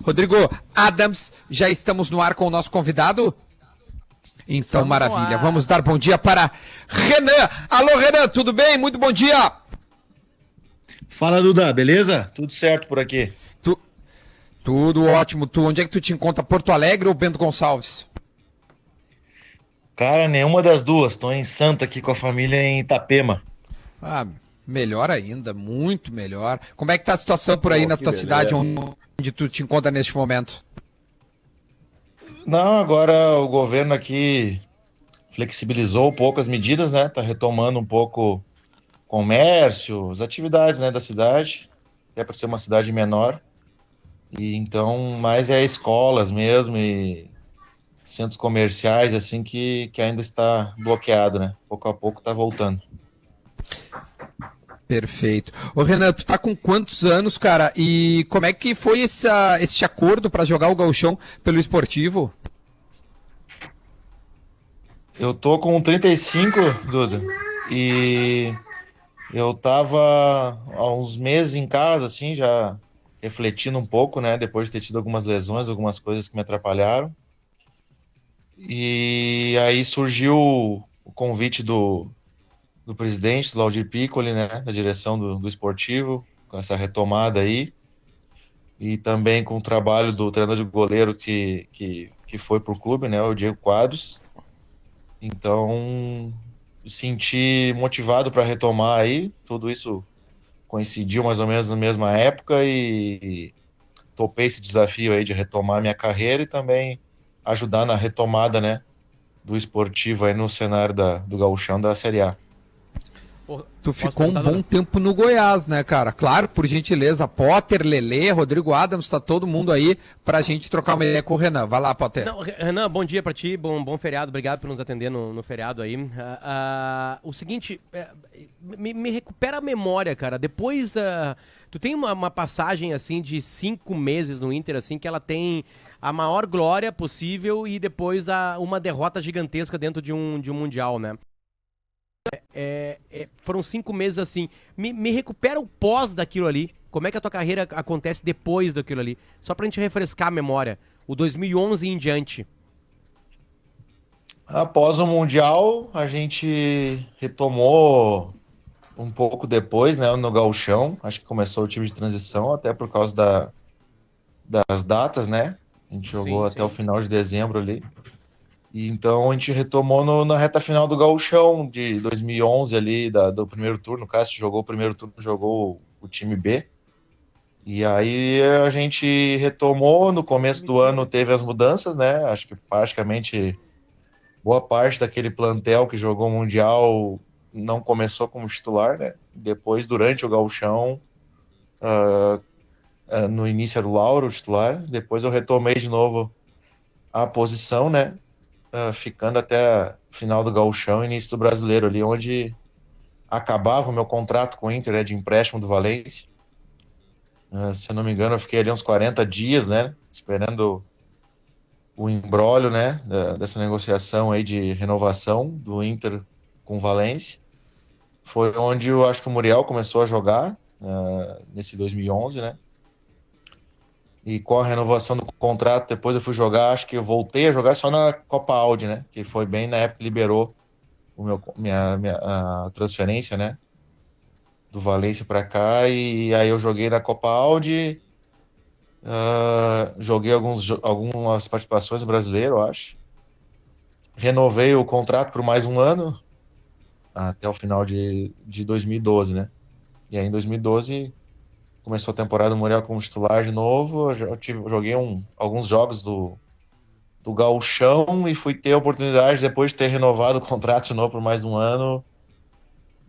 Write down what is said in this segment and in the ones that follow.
Rodrigo Adams, já estamos no ar com o nosso convidado? Então, estamos maravilha. Vamos dar bom dia para Renan. Alô, Renan, tudo bem? Muito bom dia. Fala, Duda, beleza? Tudo certo por aqui. Tudo ótimo. Onde é que tu te encontra? Porto Alegre ou Bento Gonçalves? Cara, nenhuma das duas. Tô em Santa aqui com a família em Itapema. Ah, melhor ainda, muito melhor. Como é que tá a situação por aí na tua cidade, onde tu te encontra neste momento? Não, agora o governo aqui flexibilizou um pouco as medidas, né? Tá retomando um pouco o comércio, as atividades, né, da cidade, até para ser uma cidade menor. E então, mais é escolas mesmo e centros comerciais, assim, que ainda está bloqueado, né? Pouco a pouco tá voltando. Perfeito. Ô Renan, tu tá com quantos anos, cara? E como é que foi esse acordo para jogar o gauchão pelo esportivo? Eu tô com 35, Duda, e eu tava há uns meses em casa, assim, já refletindo um pouco, né? Depois de ter tido algumas lesões, algumas coisas que me atrapalharam. E aí surgiu o convite do presidente, do Laudir Piccoli, né? Da direção do esportivo, com essa retomada aí. E também com o trabalho do treinador de goleiro que foi pro clube, né? O Diego Quadros. Então, senti motivado para retomar aí. Tudo isso coincidiu mais ou menos na mesma época e topei esse desafio aí de retomar minha carreira e também ajudar na retomada, né, do esportivo aí no cenário do gauchão da Série A. Tu ficou um bom tempo no Goiás, né, cara? Claro, por gentileza, Potter, Lelê, Rodrigo Adams, tá todo mundo aí pra gente trocar uma ideia com o Renan. Vai lá, Potter. Não, Renan, bom dia pra ti, bom feriado, obrigado por nos atender no feriado aí. O seguinte, me recupera a memória, cara, depois tu tem uma passagem, assim, de 5 meses no Inter, assim, que ela tem a maior glória possível e depois uma derrota gigantesca dentro de um Mundial, né? Foram 5 meses assim. Me recupera o pós daquilo ali. Como é que a tua carreira acontece depois daquilo ali? Só pra gente refrescar a memória. O 2011 em diante. Após o Mundial, a gente retomou um pouco depois, né, no gauchão. Acho que começou o time de transição, até por causa das datas, né? A gente jogou até o final de dezembro ali. E então a gente retomou na reta final do gauchão de 2011 ali, do primeiro turno. O Cássio jogou o primeiro turno, jogou o time B. E aí a gente retomou, no começo do ano teve as mudanças, né? Acho que praticamente boa parte daquele plantel que jogou o Mundial não começou como titular, né? Depois, durante o gauchão, no início era o Lauro, o titular. Depois eu retomei de novo a posição, né? Ficando até o final do gauchão, início do brasileiro ali, onde acabava o meu contrato com o Inter, né, de empréstimo do Valência. Se eu não me engano, eu fiquei ali uns 40 dias, né, esperando o imbróglio, né, dessa negociação aí de renovação do Inter com o Valência. Foi onde eu acho que o Muriel começou a jogar, nesse 2011, né. E com a renovação do contrato, depois eu fui jogar, acho que eu voltei a jogar só na Copa Audi, né? Que foi bem na época que liberou a transferência, né? Do Valência para cá. E aí eu joguei na Copa Audi, joguei algumas participações no Brasileiro, eu acho. Renovei o contrato por mais um ano, até o final de 2012, né? E aí em 2012... começou a temporada do Muriel como titular de novo. Joguei alguns jogos do gauchão e fui ter a oportunidade, depois de ter renovado o contrato de novo por mais um ano,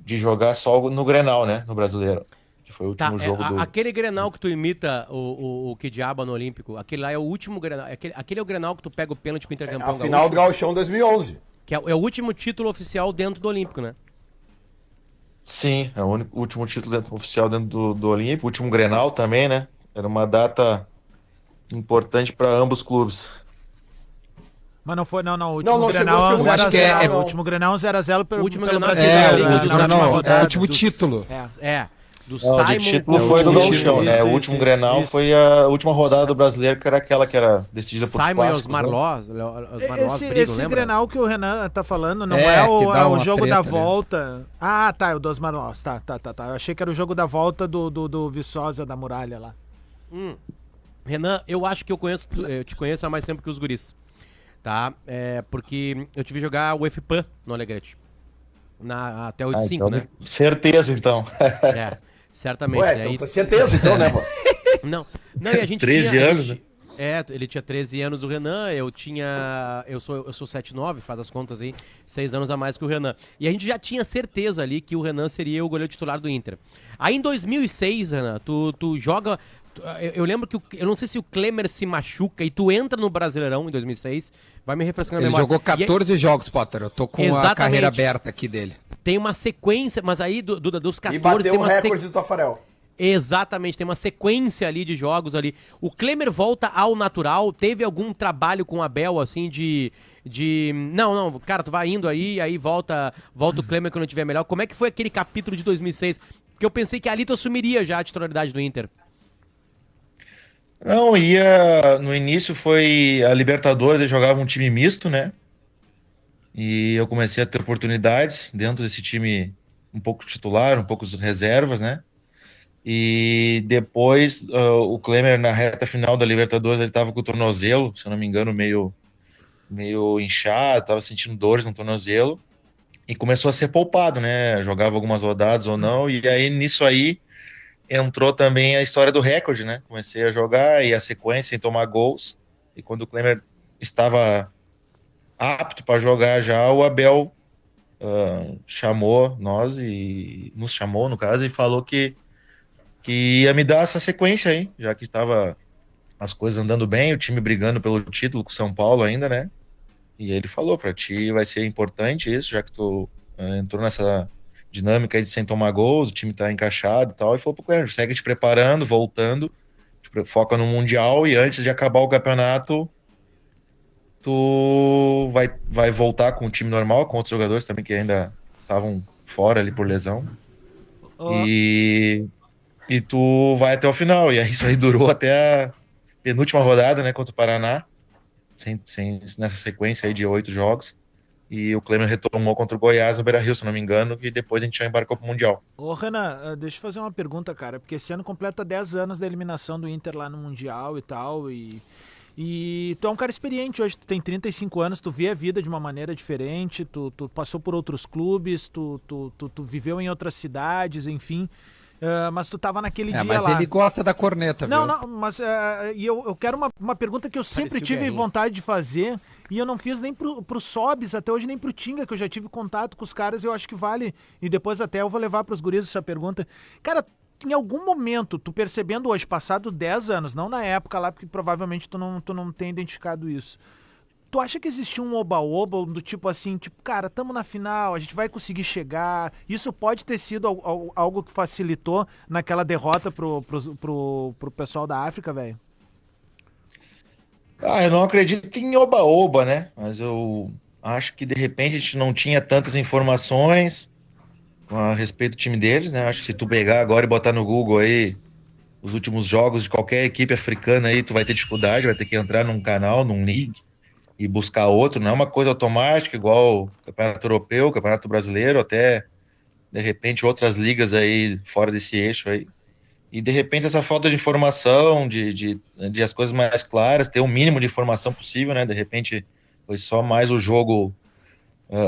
de jogar só no Grenal, né, no Brasileiro, que foi o último jogo do... Aquele Grenal que tu imita o Kidiaba no Olímpico, aquele lá é o último Grenal, aquele é o Grenal que tu pega o pênalti com o Intercampeão Gaúcho. A final do gauchão 2011. Que é o último título oficial dentro do Olímpico, né? Sim, é o último título oficial dentro do Olímpico, o último Grenal também, né? Era uma data importante para ambos os clubes. Mas não foi, não. O último Grenal é um 0x0. O último Grenal é um 0x0 pelo Grenal Brasileiro. o último título. É. do Não, de título foi do Gauchão, né? O último Grenal foi a última rodada do Brasileiro, que era aquela que era decidida por Simon e clássicos, Osmar né? Loz Esse lembra? Grenal que o Renan tá falando não É, é que dá o uma jogo treta, da né? volta. Ah, tá, o do Osmar Loss. Tá. Eu achei que era o jogo da volta do Viçosa da Muralha lá. Renan, eu acho que eu te conheço há mais tempo que os guris, tá? Porque eu te vi jogar o FPAN no Alegrete. Até 85, então, né? Certeza, então. Certamente. Ué, né? então certeza, então, né, mano? Não, e a gente 13 tinha, anos, né? Ele tinha 13 anos, o Renan, eu sou 7'9", faz as contas aí, 6 anos a mais que o Renan. E a gente já tinha certeza ali que o Renan seria o goleiro titular do Inter. Aí em 2006, Renan, tu joga... Eu lembro que, eu não sei se o Klemer se machuca e tu entra no Brasileirão em 2006, vai me refrescando a Ele memória. jogou 14 jogos, Potter. Eu tô com a Exatamente. carreira aberta aqui dele. Tem uma sequência, mas aí dos 14 E bateu tem o uma recorde do Tafarel. Exatamente, tem uma sequência ali de jogos ali. O Klemer volta ao natural, teve algum trabalho com o Abel, assim, Não, cara, tu vai indo aí volta o Klemer quando tiver melhor. Como é que foi aquele capítulo de 2006? Porque eu pensei que ali tu assumiria já a titularidade do Inter. Não, no início foi a Libertadores, eles jogavam um time misto, né? E eu comecei a ter oportunidades dentro desse time, um pouco titular, um pouco reservas, né? E depois o Klemer, na reta final da Libertadores, ele tava com o tornozelo, se eu não me engano, meio inchado, tava sentindo dores no tornozelo, e começou a ser poupado, né? Jogava algumas rodadas ou não, e aí nisso aí entrou também a história do recorde, né? Comecei a jogar e a sequência em tomar gols, e quando o Klemer estava apto para jogar já, o Abel chamou nós, e nos chamou, no caso, e falou que ia me dar essa sequência aí, já que estava as coisas andando bem, o time brigando pelo título com o São Paulo ainda, né? E ele falou, pra ti vai ser importante isso, já que tu entrou nessa dinâmica aí de sem tomar gols, o time tá encaixado e tal, e falou pro Cleber, segue te preparando, voltando, foca no Mundial, e antes de acabar o campeonato, tu vai voltar com o time normal, com outros jogadores também que ainda estavam fora ali por lesão. E tu vai até o final. E isso aí durou até a penúltima rodada, né, contra o Paraná, nessa sequência aí de 8 jogos. E o Klemer retomou contra o Goiás no Beira-Rio, se não me engano, e depois a gente já embarcou pro Mundial. Ô, Renan, deixa eu fazer uma pergunta, cara, porque esse ano completa 10 anos da eliminação do Inter lá no Mundial e tal, e tu é um cara experiente hoje, tu tem 35 anos, tu vê a vida de uma maneira diferente, tu passou por outros clubes, tu viveu em outras cidades, enfim, mas tu tava naquele dia mas lá. ele gosta da corneta, viu? Não, mas e eu quero uma pergunta que eu sempre tive vontade de fazer, e eu não fiz nem pro Sobs, até hoje nem pro Tinga, que eu já tive contato com os caras, e eu acho que vale, e depois até eu vou levar pros guris essa pergunta. Cara, em algum momento, tu percebendo hoje, passados 10 anos, não na época lá, porque provavelmente tu não tem identificado isso, tu acha que existia um oba-oba do tipo assim, cara, tamo na final, a gente vai conseguir chegar, isso pode ter sido algo que facilitou naquela derrota pro pessoal da África, velho? Eu não acredito em oba-oba, né? Mas eu acho que de repente a gente não tinha tantas informações a respeito do time deles, né? Acho que se tu pegar agora e botar no Google aí os últimos jogos de qualquer equipe africana aí, tu vai ter dificuldade, vai ter que entrar num canal, num league e buscar outro. Não é uma coisa automática, igual o Campeonato Europeu, o Campeonato Brasileiro, até de repente outras ligas aí fora desse eixo aí. E de repente essa falta de informação, de as coisas mais claras, ter o mínimo de informação possível, né? De repente foi só mais o jogo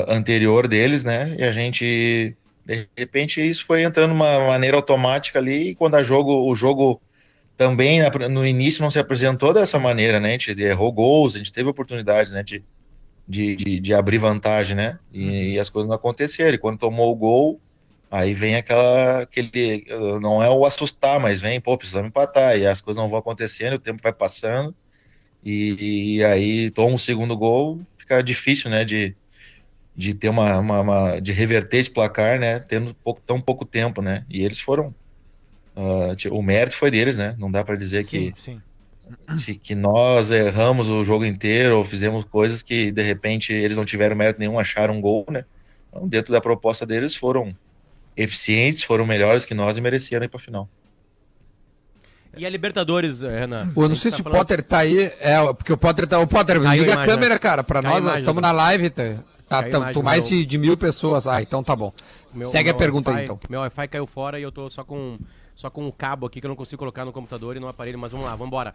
anterior deles, né? E a gente, de repente, isso foi entrando de uma maneira automática ali, e quando o jogo também no início não se apresentou dessa maneira, né? A gente errou gols, a gente teve oportunidades, né? De abrir vantagem, né? E as coisas não aconteceram. E quando tomou o gol, aí vem aquele, não é o assustar, mas vem, precisamos empatar, e as coisas não vão acontecendo, o tempo vai passando, e aí toma o segundo gol, fica difícil, né, de ter de reverter esse placar, né, tendo tão pouco tempo, né, e eles foram, o mérito foi deles, né, não dá para dizer Sim. que nós erramos o jogo inteiro, ou fizemos coisas que, de repente, eles não tiveram mérito nenhum, acharam um gol, né, então, dentro da proposta deles foram eficientes, foram melhores que nós e mereceram ir pra final. E a Libertadores, Renan? Eu não sei se o Potter tá aí, porque o Potter tá... O Potter, liga a câmera, cara, pra nós estamos na live, tô mais de 1.000 pessoas. Então tá bom. Segue a pergunta aí, então. Meu Wi-Fi caiu fora e eu tô só com o cabo aqui que eu não consigo colocar no computador e no aparelho, mas vamos lá, vamos embora.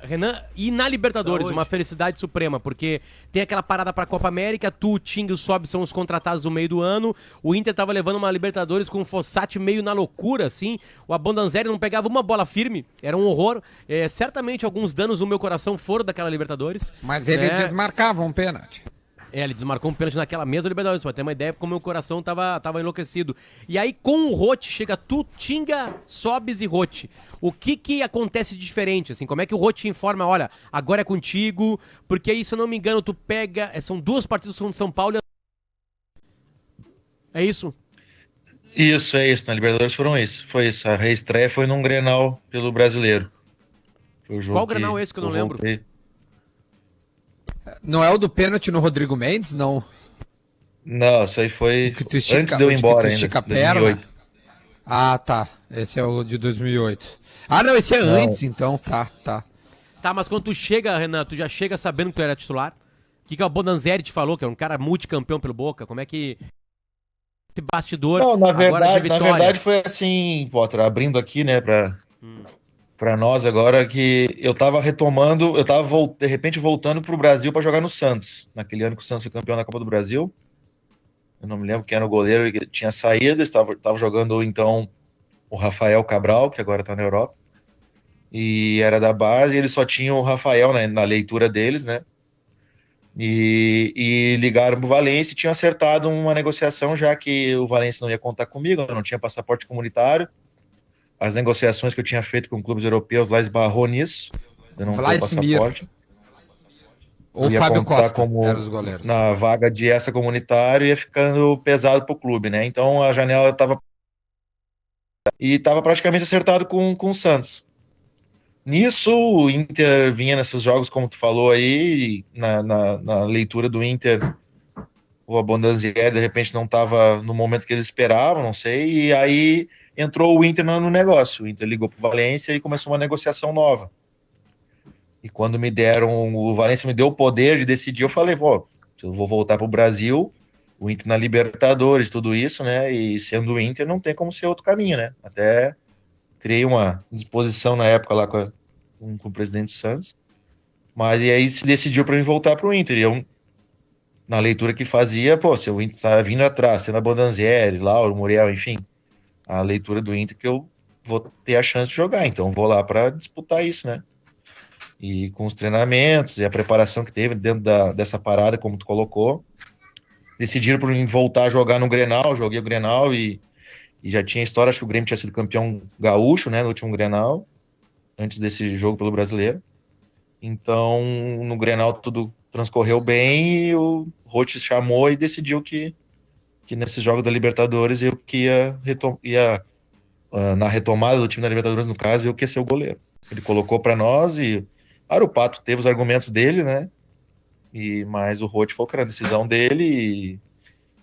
Renan, e na Libertadores, uma felicidade suprema, porque tem aquela parada pra Copa América, o Ting e o Sob são os contratados no meio do ano, o Inter tava levando uma Libertadores com o Fossati meio na loucura, assim, o Abondanzieri não pegava uma bola firme, era um horror. Certamente alguns danos no meu coração foram daquela Libertadores. Mas ele desmarcava um pênalti. Ele desmarcou um pênalti naquela mesma Libertadores, pra ter uma ideia como o meu coração tava enlouquecido. E aí, com o Roth, chega tu, Tinga, Sobis e Roth. O que acontece de diferente, assim? Como é que o Roth te informa, olha, agora é contigo, porque aí, se eu não me engano, tu pega... São 2 partidas com São Paulo e... É isso? Isso, na Libertadores foi isso. A reestreia foi num Grenal pelo Brasileiro. Foi o jogo. Qual Grenal é esse que eu não lembro? Não é o do pênalti no Rodrigo Mendes, não? Não, isso aí foi antes de eu ir embora ainda, 2008. Ah, tá. Esse é o de 2008. Ah, não, esse é antes, então. Tá. Tá, mas quando tu chega, Renan, tu já chega sabendo que tu era titular? O que o Abondanzieri te falou, que é um cara multicampeão pelo Boca? Como é que... Esse bastidor... Não, na verdade foi assim, Potter, abrindo aqui, né, pra nós agora, que eu tava retomando, de repente voltando pro Brasil pra jogar no Santos, naquele ano que o Santos foi campeão da Copa do Brasil. Eu não me lembro quem era o goleiro que tinha saído, estava jogando então o Rafael Cabral, que agora tá na Europa, e era da base, e eles só tinham o Rafael, né, na leitura deles, né, e ligaram pro Valência e tinham acertado uma negociação, já que o Valência não ia contar comigo, eu não tinha passaporte comunitário. As negociações que eu tinha feito com clubes europeus lá esbarrou nisso. Eu não tenho passaporte. Ou Fábio Costa, eram os goleiros. Na vaga de essa comunitário ia ficando pesado pro clube, né? Então a janela estava praticamente acertado com o Santos. Nisso, o Inter vinha nesses jogos, como tu falou aí, na leitura do Inter, o Abondanzieri de repente não estava no momento que eles esperavam, não sei, e aí entrou o Inter no negócio. O Inter ligou pro Valência e começou uma negociação nova. E quando o Valência me deu o poder de decidir, eu falei, eu vou voltar pro Brasil, o Inter na Libertadores, tudo isso, né, e sendo o Inter não tem como ser outro caminho, né, até criei uma disposição na época lá com o presidente Santos, mas e aí se decidiu para mim voltar pro Inter, e eu, na leitura que fazia, se o Inter tá vindo atrás, sendo Abondanzieri, Lauro, Muriel, enfim, a leitura do Inter que eu vou ter a chance de jogar, então vou lá para disputar isso, né? E com os treinamentos e a preparação que teve dentro dessa parada, como tu colocou, decidiram por mim voltar a jogar no Grenal, joguei o Grenal e já tinha história, acho que o Grêmio tinha sido campeão gaúcho, né, no último Grenal, antes desse jogo pelo Brasileiro. Então, no Grenal tudo transcorreu bem e o Roth chamou e decidiu que nesses jogos da Libertadores eu que ia na retomada do time da Libertadores, no caso, eu que ia ser o goleiro. Ele colocou para nós e, claro, o Pato teve os argumentos dele, né? Mas o Roth foi a decisão dele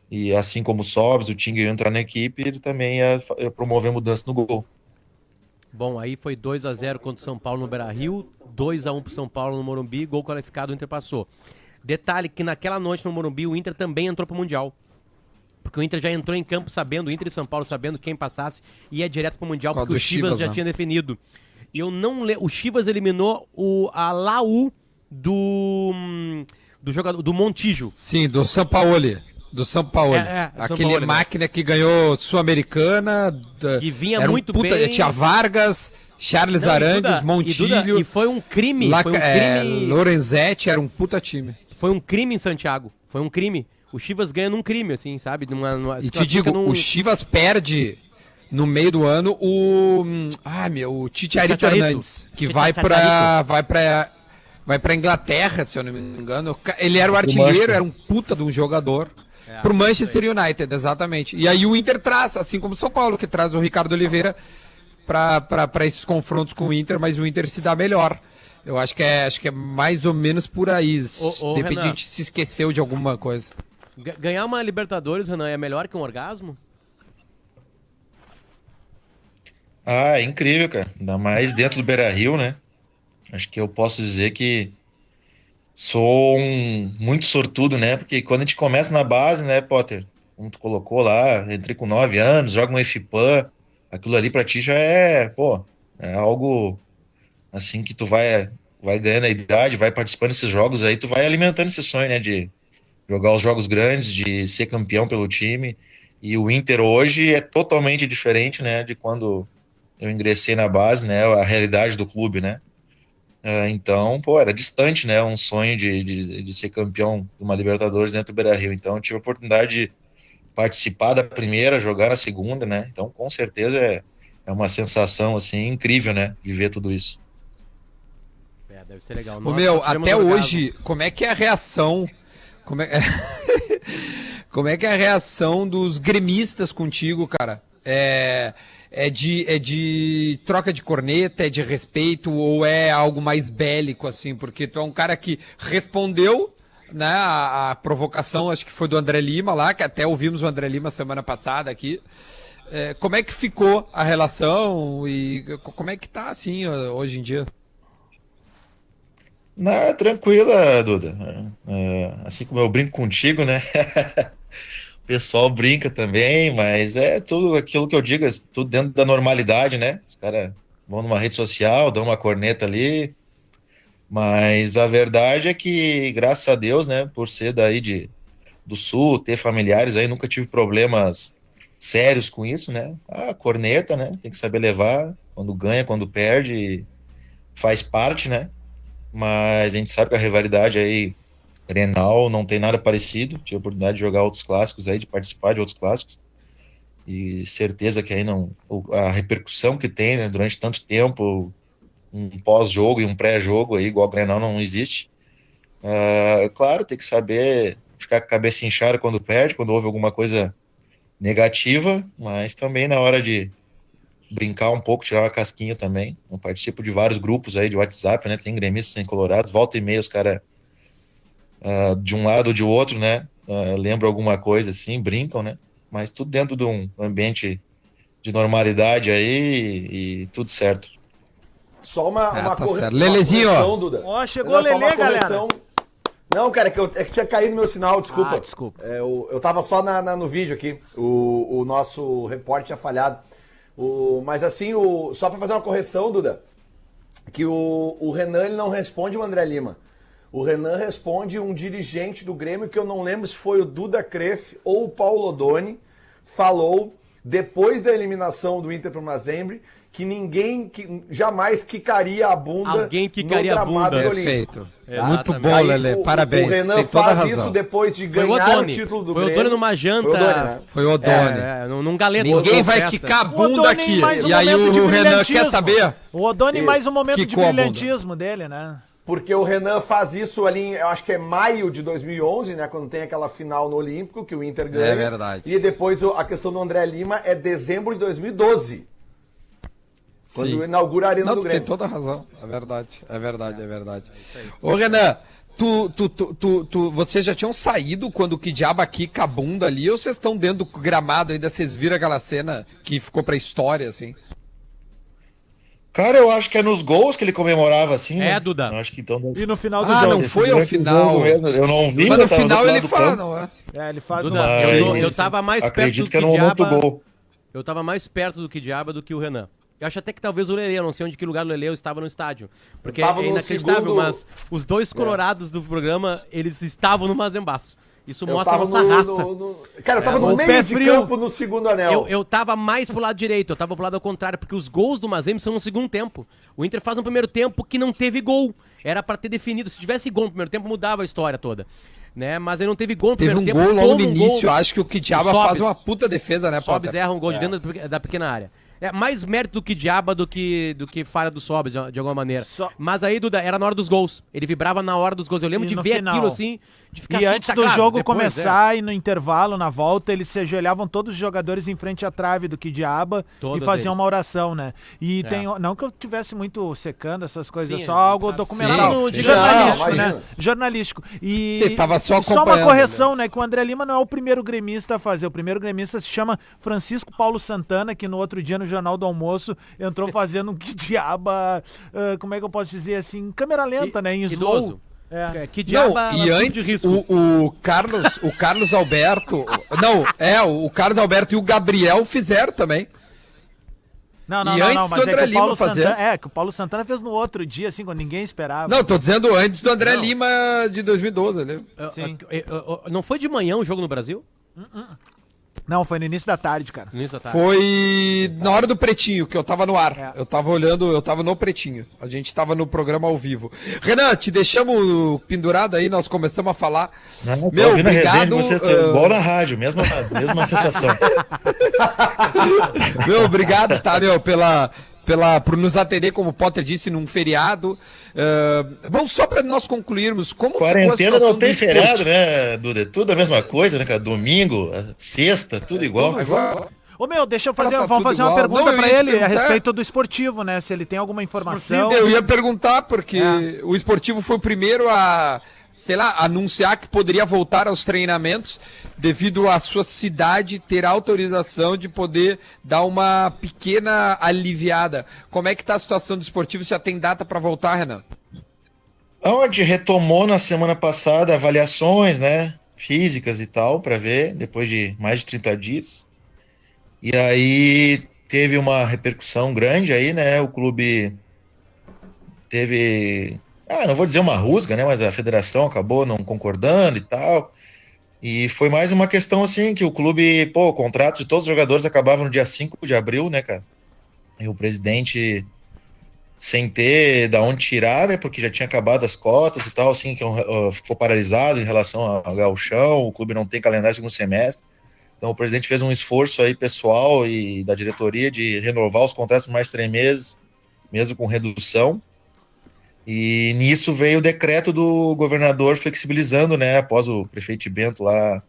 e assim como o Sobs, o Tinga ia entrar na equipe, ele também ia promover mudança no gol. Bom, aí foi 2-0 contra o São Paulo no Beira-Rio, 2-1 pro São Paulo no Morumbi, gol qualificado, o Inter passou. Detalhe que naquela noite no Morumbi o Inter também entrou pro Mundial. Porque o Inter já entrou em campo sabendo, o Inter e São Paulo sabendo quem passasse ia direto pro Mundial, porque o Chivas já tinha definido. E eu não lembro, o Chivas eliminou a Laú do jogador, do Montijo. Sim, do Sampaoli. Do Sampaoli. Aquele Sampaoli, máquina, né, que ganhou Sul-Americana. Que vinha muito bem. Tinha Vargas, Charles Arangues, Montilho. E foi um crime. Lorenzetti era um puta time. Foi um crime em Santiago. Foi um crime. O Chivas ganha num crime, assim, sabe? E te digo, o Chivas perde no meio do ano o Chicharito Hernandes, que vai pra Inglaterra, se eu não me engano. Ele era o artilheiro, era um puta de um jogador. Pro Manchester United, exatamente. E aí o Inter traz, assim como o São Paulo, que traz o Ricardo Oliveira pra esses confrontos com o Inter, mas o Inter se dá melhor. Eu acho que é mais ou menos por aí. De repente a gente se esqueceu de alguma coisa. Ganhar uma Libertadores, Renan, é melhor que um orgasmo? Ah, é incrível, cara. Ainda mais dentro do Beira-Rio, né? Acho que eu posso dizer que sou muito sortudo, né? Porque quando a gente começa na base, né, Potter? Como tu colocou lá, entrei com 9 anos, joga um FPAN, aquilo ali pra ti já é, pô, é algo assim que tu vai ganhando a idade, vai participando desses jogos aí, tu vai alimentando esse sonho, né, de jogar os jogos grandes, de ser campeão pelo time. E o Inter hoje é totalmente diferente, né, de quando eu ingressei na base, né, a realidade do clube, né. Então, pô, era distante, né, um sonho de ser campeão de uma Libertadores dentro do Beira-Rio. Então, eu tive a oportunidade de participar da primeira, jogar na segunda, né, então com certeza é uma sensação, assim, incrível, né, viver tudo isso. Deve ser legal. Até hoje, como é que é a reação... Como é que é a reação dos gremistas contigo, cara? É de troca de corneta, é de respeito ou é algo mais bélico, assim? Porque tu é um cara que respondeu, né, a provocação, acho que foi do André Lima lá, que até ouvimos o André Lima semana passada aqui. Como é que ficou a relação e como é que tá, assim, hoje em dia? Não, tranquila, Duda. Assim como eu brinco contigo, né? O pessoal brinca também, mas é tudo aquilo que eu digo, é tudo dentro da normalidade, né? Os caras vão numa rede social, dão uma corneta ali, mas a verdade é que, graças a Deus, né, por ser daí do Sul, ter familiares aí, nunca tive problemas sérios com isso, né? Corneta, né? Tem que saber levar, quando ganha, quando perde, faz parte, né? Mas a gente sabe que a rivalidade aí, Grenal, não tem nada parecido. Tive a oportunidade de jogar outros clássicos aí, de participar de outros clássicos. E certeza que aí a repercussão que tem, né, durante tanto tempo, um pós-jogo e um pré-jogo aí, igual o Grenal, não existe. Claro, tem que saber ficar com a cabeça inchada quando perde, quando houve alguma coisa negativa, mas também na hora de brincar um pouco, tirar uma casquinha também. Eu participo de vários grupos aí de WhatsApp, né? Tem gremistas, tem colorados, volta e meia os caras de um lado ou de outro, né? Lembram alguma coisa assim, brincam, né? Mas tudo dentro de um ambiente de normalidade aí e tudo certo. Só uma Lelezinho, correção, Duda. Ó, chegou o Lelê, galera. Não, cara, é que tinha caído meu sinal, desculpa. Desculpa. Eu tava só no vídeo aqui. O nosso repórter tinha falhado. Mas assim, só pra fazer uma correção, Duda, que o Renan ele não responde o André Lima. O Renan responde um dirigente do Grêmio, que eu não lembro se foi o Duda Kreff ou o Paulo Odoni, falou, depois da eliminação do Inter pro Mazembe, que ninguém jamais quicaria a bunda. Alguém quicaria a bunda. Perfeito. Muito bom, Lelê. Parabéns. O Renan tem toda a faz razão. isso depois de ganhar o título do Grêmio. Foi o Odoni numa janta. Foi o Odoni. Num galeto. Ninguém vai quicar a bunda aqui. E aí o Renan quer saber? O Odoni mais um momento de Quicou a bunda. brilhantismo dele, né? Porque o Renan faz isso ali, eu acho que é maio de 2011, né? Quando tem aquela final no Olímpico, que o Inter ganha. É verdade. E depois a questão do André Lima é dezembro de 2012. Quando inaugura a Arena do Grêmio. Tem toda a razão. É verdade. Ô, Renan, vocês já tinham saído quando o Kidiaba quica a bunda ali, ou vocês estão dentro do gramado ainda, vocês viram aquela cena que ficou pra história, assim? Cara, eu acho que é nos gols que ele comemorava assim, né? Duda. Eu acho que então... E no final do jogo. Não foi ao final. Mesmo. Eu não vi. Mas no final ele fala, não é? Ele faz Duda, uma... eu tava mais perto acredito do que era um outro gol. Eu tava mais perto do Kidiaba do que o Renan. Eu acho até que talvez o Lelê, eu não sei onde que lugar do Lelê eu estava no estádio. Porque é inacreditável, mas os dois colorados do programa, eles estavam no Mazembaço. Isso mostra a nossa raça. Cara, eu tava no meio de campo no segundo anel. Eu tava mais pro lado direito, eu tava pro lado ao contrário, porque os gols do Mazembe são no segundo tempo. O Inter faz no primeiro tempo que não teve gol. Era pra ter definido. Se tivesse gol no primeiro tempo, mudava a história toda. Né? Mas aí não teve gol no primeiro tempo. Teve um gol logo no início, acho que o Kidiaba faz uma puta defesa, né, Sobs erra um gol de dentro da pequena área. É mais mérito do que Diaba do que falha do Sobis, de alguma maneira. Mas aí, Duda, era na hora dos gols. Ele vibrava na hora dos gols. Eu lembro de ver final. aquilo assim, de ficar E assim, antes tá do claro, jogo depois, começar e no intervalo, na volta, eles se ajoelhavam todos os jogadores em frente à trave do Kidiaba e faziam eles. uma oração, né? E tem, não que eu tivesse muito secando essas coisas, é só algo documental. Sim. Jornalístico, Não, né? Jornalístico. E Você tava só uma acompanhando, correção, né? Que o André Lima não é o primeiro gremista a fazer. O primeiro gremista se chama Francisco Paulo Santana, que no outro dia no Jornal do Almoço entrou fazendo um Kidiaba, como é que eu posso dizer assim, câmera lenta, né? Em slow. Idoso. Que Não, Diaba e antes o Carlos Alberto, o Carlos Alberto e o Gabriel fizeram também. Não, E antes mas do André que o Paulo Lima fazer. Santana, que o Paulo Santana fez no outro dia, assim, quando ninguém esperava. Não, tô dizendo antes do André Lima de 2012, né? Sim. Não foi de manhã o jogo no Brasil? Não, foi no início da tarde, cara. No início da tarde. Foi na hora do Pretinho, que eu tava no ar. É. Eu tava olhando, eu tava no Pretinho. A gente tava no programa ao vivo. Renan, te deixamos pendurado aí, nós começamos a falar. Não, Meu, ouvindo a resenha obrigado. de vocês, igual na rádio, mesma sensação. Meu, obrigado, tá, meu, por nos atender, como o Potter disse, num feriado. Bom, só para nós concluirmos, como Quarentena não tem feriado, né, Duda? É tudo a mesma coisa, né, cara? Domingo, sexta, tudo igual. Ô, meu, deixa eu Tá vamos tudo fazer uma igual. pergunta Não, eu pra ia te ele a perguntar. respeito do esportivo, né? Se ele tem alguma informação. Eu ia perguntar, porque o esportivo foi o primeiro a, sei lá, anunciar que poderia voltar aos treinamentos devido à sua cidade ter autorização de poder dar uma pequena aliviada. Como é que tá a situação do esportivo? Já tem data para voltar, Renan? Onde retomou na semana passada avaliações, né, físicas e tal, para ver, depois de mais de 30 dias. E aí teve uma repercussão grande aí, né, o clube teve, não vou dizer uma rusga, né, mas a federação acabou não concordando e tal. E foi mais uma questão assim, que o clube, o contrato de todos os jogadores acabava no dia 5 de abril, né, cara? E o presidente, sem ter da onde tirar, né, porque já tinha acabado as cotas e tal, assim, que ficou paralisado em relação ao gauchão, o clube não tem calendário de segundo semestre. Então o presidente fez um esforço aí pessoal e da diretoria de renovar os contratos por mais 3 meses, mesmo com redução. E nisso veio o decreto do governador flexibilizando, né, após o prefeito Bento lá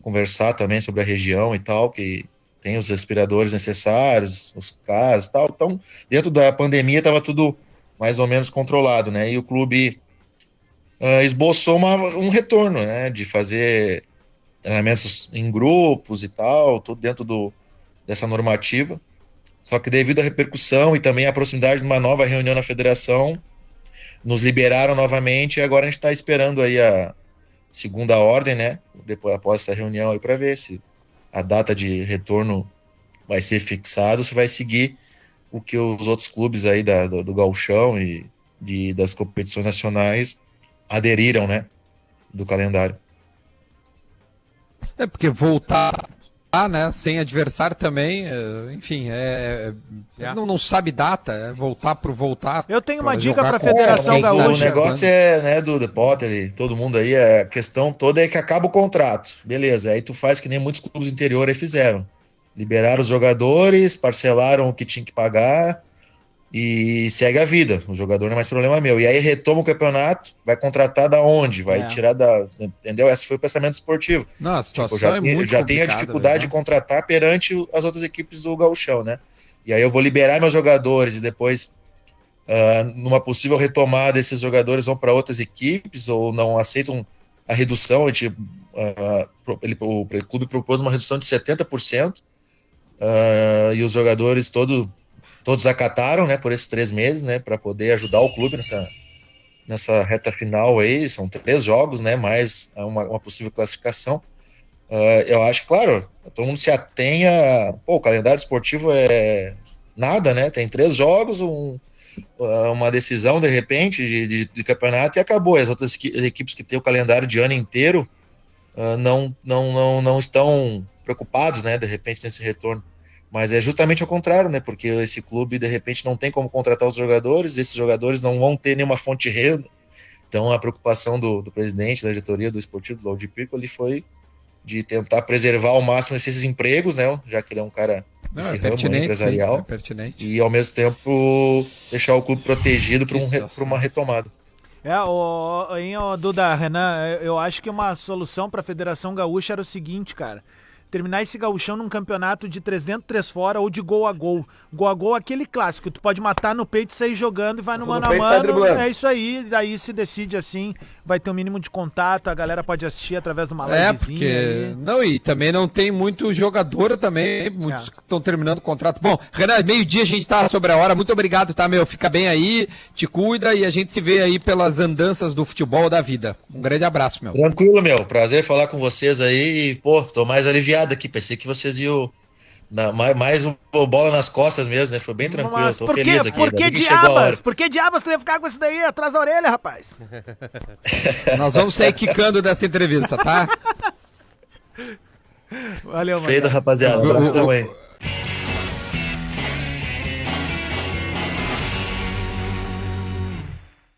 conversar também sobre a região e tal, que tem os respiradores necessários, os casos e tal. Então, dentro da pandemia estava tudo mais ou menos controlado, né, e o clube esboçou um retorno, né, de fazer treinamentos em grupos e tal, tudo dentro dessa normativa. Só que devido à repercussão e também à proximidade de uma nova reunião na federação, nos liberaram novamente e agora a gente está esperando aí a segunda ordem, né? Depois, após essa reunião aí, para ver se a data de retorno vai ser fixada ou se vai seguir o que os outros clubes aí do gauchão e das competições nacionais aderiram, né? Do calendário. Porque voltar, né, sem adversário também, enfim, não sabe data, voltar por voltar. Eu tenho uma dica jogar pra com Federação quem Gaúcha. O negócio né, Duda, Potter e todo mundo aí, a questão toda é que acaba o contrato, beleza, aí tu faz que nem muitos clubes do interior aí fizeram, liberaram os jogadores, parcelaram o que tinha que pagar e segue a vida, o jogador não é mais problema meu, e aí retoma o campeonato, vai contratar da onde? Vai tirar entendeu? Esse foi o pensamento esportivo. Não, a situação é muito já tem a dificuldade de contratar perante as outras equipes do gauchão, né? E aí eu vou liberar meus jogadores e depois, numa possível retomada, esses jogadores vão para outras equipes ou não aceitam a redução. O clube propôs uma redução de 70%, e os jogadores todos acataram, né, por esses 3 meses, né, para poder ajudar o clube nessa reta final aí. São 3 jogos, né, mais uma possível classificação. Eu acho que, claro, todo mundo se atenha, o calendário esportivo é nada, né, tem 3 jogos, uma decisão de repente de campeonato e acabou. As outras equipes que têm o calendário de ano inteiro não estão preocupados, né, de repente nesse retorno. Mas é justamente ao contrário, né? Porque esse clube, de repente, não tem como contratar os jogadores, esses jogadores não vão ter nenhuma fonte de renda. Então, a preocupação do presidente, da diretoria do esportivo, do Aldir Piccoli, foi de tentar preservar ao máximo esses empregos, né? Já que ele é um cara Não, esse é ramo pertinente, empresarial. sim, é pertinente. E ao mesmo tempo deixar o clube protegido para situação. uma retomada. Duda, Renan, eu acho que uma solução para a Federação Gaúcha era o seguinte, cara. Terminar esse gauchão num campeonato de 3 dentro, 3 fora ou de gol a gol. Gol a gol é aquele clássico, tu pode matar no peito e sair jogando e vai no mano a mano. É isso aí, daí se decide assim, vai ter um mínimo de contato, a galera pode assistir através de uma livezinha. Porque... Não, e também não tem muito jogador também, muitos estão terminando o contrato. Bom, Renan, meio-dia a gente tá sobre a hora, muito obrigado, tá, meu? Fica bem aí, te cuida e a gente se vê aí pelas andanças do futebol da vida. Um grande abraço, meu. Tranquilo, meu. Prazer falar com vocês aí. E, pô, tô mais aliviado aqui. Pensei que vocês iam mais bola nas costas mesmo, né? Foi bem tranquilo. Mas tô feliz aqui. Por que diabas? Por que diabas tu ia ficar com isso daí atrás da orelha, rapaz? Nós vamos sair quicando dessa entrevista, tá? Valeu, mano. Feito, rapaziada. Abração aí.